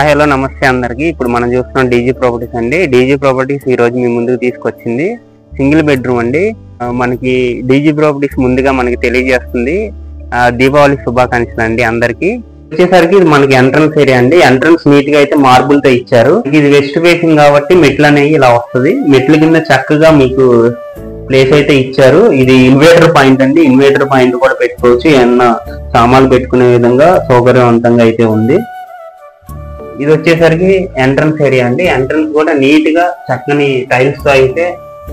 Hello నమస్తే అందరికి. ఇప్పుడు మనం చూస్తున్నాం డీజీ ప్రాపర్టీస్ అండి. డీజీ ప్రాపర్టీస్ ఈ రోజు మీ ముందుకు తీసుకొచ్చింది సింగిల్ బెడ్రూమ్ అండి. మనకి డీజీ ప్రాపర్టీస్ ముందుగా మనకి తెలియజేస్తుంది దీపావళి శుభాకాంక్షలు అండి అందరికి. వచ్చేసరికి ఇది మనకి ఎంట్రన్స్ ఏరియా అండి. ఎంట్రన్స్ నీట్ గా అయితే మార్బుల్ తో ఇచ్చారు. ఇది వెస్ట్ ఫేసింగ్ కాబట్టి మెట్లు అనేవి ఇలా వస్తుంది. మెట్ల కింద చక్కగా మీకు ప్లేస్ అయితే ఇచ్చారు. ఇది ఇన్వర్టర్ పాయింట్ అండి. ఇన్వర్టర్ పాయింట్ కూడా పెట్టుకోవచ్చు. ఏమన్నా సామాన్లు పెట్టుకునే విధంగా సౌకర్యవంతంగా అయితే ఉంది. ఇది వచ్చేసరికి ఎంట్రన్స్ ఏరియా అండి. ఎంట్రన్స్ కూడా నీట్ గా చక్కని టైల్స్ తో అయితే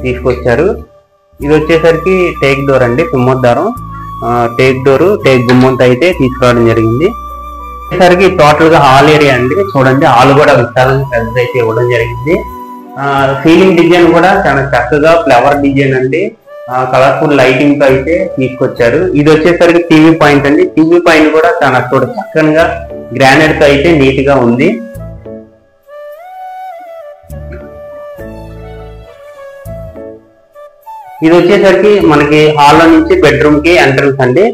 తీసుకొచ్చారు. ఇది వచ్చేసరికి టేక్ డోర్ అండి, సింహద్వారం. టేక్ డోర్, టేక్ గుమ్మంతో అయితే తీసుకురావడం జరిగింది. వచ్చేసరికి టోటల్ గా హాల్ ఏరియా అండి. చూడండి, హాల్ కూడా విశాలంగా పెద్దది అయితే ఇవ్వడం జరిగింది. సీలింగ్ డిజైన్ కూడా చాలా చక్కగా ఫ్లవర్ డిజైన్ అండి, కలర్ఫుల్ లైటింగ్ తో అయితే తీసుకొచ్చారు. ఇది వచ్చేసరికి టీవీ పాయింట్ అండి. టీవీ పాయింట్ కూడా చాలా చక్కగా గ్రానైట్ తో అయితే నీట్ గా ఉంది. ఇది వచ్చేసరికి మనకి హాల్ నుంచి బెడ్రూమ్ కి ఎంట్రన్స్ అండి.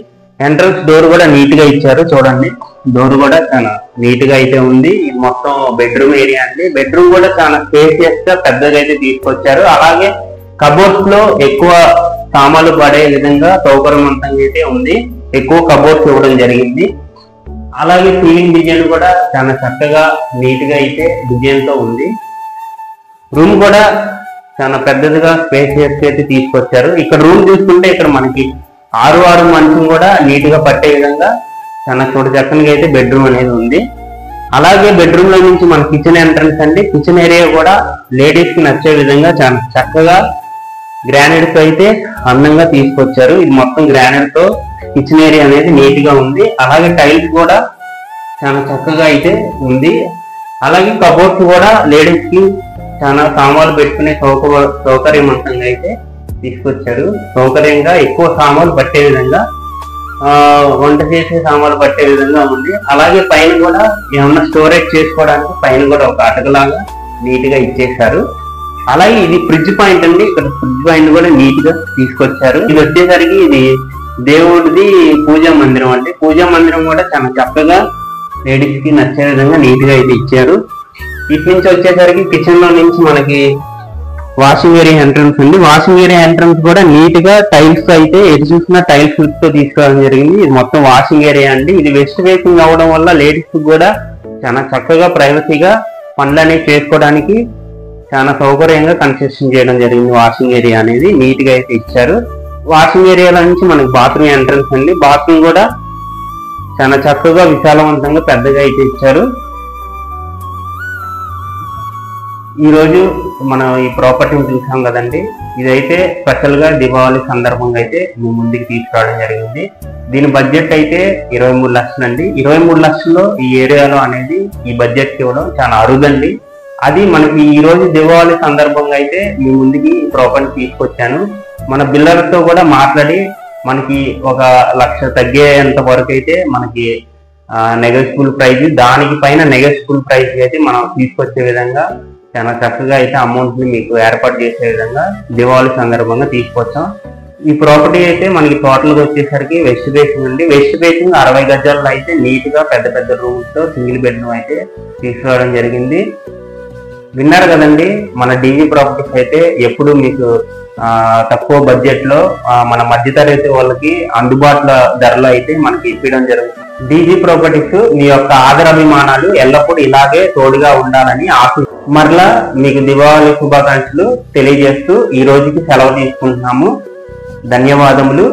ఎంట్రన్స్ డోర్ కూడా నీట్ గా ఇచ్చారు. చూడండి, డోర్ కూడా చాలా నీట్ గా అయితే ఉంది. ఇది మొత్తం బెడ్రూమ్ ఏరియా అండి. బెడ్రూమ్ కూడా చాలా స్పేసియస్ గా పెద్దగా అయితే తీసుకొచ్చారు. అలాగే కబోర్డ్స్ లో ఎక్కువ సామాన్లు పడే విధంగా సౌకర్యవంతంగా అయితే ఉంది. ఎక్కువ కబోర్డ్స్ ఇవ్వడం జరిగింది. అలాగే సీలింగ్ డిజైన్ కూడా చాలా చక్కగా నీట్ గా అయితే డిజైన్ తో ఉంది. రూమ్ కూడా చాలా పెద్దదిగా స్పేసియస్ అయితే తీసుకొచ్చారు. ఇక్కడ రూమ్ చూసుకుంటే ఇక్కడ మనకి 6 మంచం కూడా నీట్ గా పట్టే విధంగా చాలా చక్కగా అయితే బెడ్రూమ్ అనేది ఉంది. అలాగే బెడ్రూమ్ లో నుంచి మన కిచెన్ ఎంట్రన్స్ అండి. కిచెన్ ఏరియా కూడా లేడీస్ కి నచ్చే విధంగా చాలా చక్కగా గ్రానైట్ తో అయితే అందంగా తీసుకొచ్చారు. ఇది మొత్తం గ్రానైట్ తో కిచెన్ ఏరియా అనేది నీట్ గా ఉంది. అలాగే టైల్స్ కూడా చాలా చక్కగా అయితే ఉంది. అలాగే కబోర్డ్స్ కూడా లేడీస్ కి చాలా సామాన్లు పెట్టుకునే సౌకర్యవంతంగా అయితే తీసుకొచ్చారు. సౌకర్యంగా ఎక్కువ సామాన్లు పట్టే విధంగా, వంట చేసే సామాన్లు పట్టే విధంగా ఉంది. అలాగే పైన కూడా ఏమన్నా స్టోరేజ్ చేసుకోవడానికి పైన కూడా ఒక అటకలాగా నీట్ గా ఇచ్చేసారు. అలాగే ఇది ఫ్రిడ్జ్ పాయింట్ అండి. ఇక్కడ ఫ్రిడ్జ్ పాయింట్ కూడా నీట్ గా తీసుకొచ్చారు. ఇది వచ్చేసరికి ఇది దేవుడిది పూజా మందిరం అంటే పూజా మందిరం కూడా చాలా చక్కగా లేడీస్ కి నచ్చే విధంగా నీట్ గా అయితే ఇచ్చారు. ఇటు నుంచి వచ్చేసరికి కిచెన్ లో నుంచి మనకి వాషింగ్ ఏరియా ఎంట్రన్స్ ఉంది. వాషింగ్ ఏరియా ఎంట్రన్స్ కూడా నీట్ గా టైల్స్ తో అయితే ఎటు చూసినా టైల్స్ తో తీసుకురావడం జరిగింది. ఇది మొత్తం వాషింగ్ ఏరియా అండి. ఇది వెస్ట్ ఫేసింగ్ అవడం వల్ల లేడీస్ కూడా చాలా చక్కగా ప్రైవసీగా పనులు అనేవి చేసుకోవడానికి చాలా సౌకర్యంగా కన్స్ట్రక్షన్ చేయడం జరిగింది. వాషింగ్ ఏరియా అనేది నీట్ గా అయితే ఇచ్చారు. వాషింగ్ ఏరియాలో నుంచి మనకి బాత్రూమ్ ఎంట్రన్స్ అండి. బాత్రూమ్ కూడా చాలా చక్కగా విశాలవంతంగా పెద్దగా అయితే ఇచ్చారు. ఈ రోజు మనం ఈ ప్రాపర్టీని చూసాం కదండి. ఇదైతే స్పెషల్ గా దీపావళి సందర్భంగా అయితే మీ ముందుకు తీసుకురావడం జరిగింది. దీని బడ్జెట్ అయితే 23 లక్షలు అండి. 23 లక్షల్లో ఈ ఏరియాలో అనేది ఈ బడ్జెట్ ఇవ్వడం చాలా అరుదండి. అది మనకి ఈ రోజు దీపావళి సందర్భంగా అయితే మీ ముందుకి ప్రాపర్టీ తీసుకొచ్చాను. మన బిల్డర్ తో కూడా మాట్లాడి మనకి 1 లక్ష తగ్గేంత వరకు అయితే మనకి నెగోషియబుల్ ప్రైస్, దానికి పైన నెగోషియబుల్ ప్రైస్ అయితే మనం తీసుకొచ్చే విధంగా చాలా చక్కగా అయితే అమౌంట్ ని మీకు ఏర్పాటు చేసే విధంగా దీపావళి సందర్భంగా తీసుకొచ్చాం. ఈ ప్రాపర్టీ అయితే మనకి టోటల్ గా వచ్చేసరికి వెస్ట్ ఫేసింగ్ అండి. వెస్ట్ ఫేసింగ్ 60 గజాల్లో అయితే నీట్ గా పెద్ద పెద్ద రూమ్స్ తో సింగిల్ బెడ్రూమ్ అయితే తీసుకురావడం జరిగింది. విన్నారు కదండి, మన డీజీ ప్రాపర్టీస్ అయితే ఎప్పుడు మీకు తక్కువ బడ్జెట్ లో మన మధ్యతరగతి వాళ్ళకి అందుబాటులో ధరలో అయితే మనకి ఇప్పించడం జరుగుతుంది. డీజీ ప్రాపర్టీస్ మీ యొక్క ఆదరాభిమానాలు ఎల్లప్పుడూ ఇలాగే తోడుగా ఉండాలని మరలా మీకు దీపావళి శుభాకాంక్షలు తెలియజేస్తూ ఈ రోజుకి సెలవు తీసుకుంటున్నాము. ధన్యవాదములు.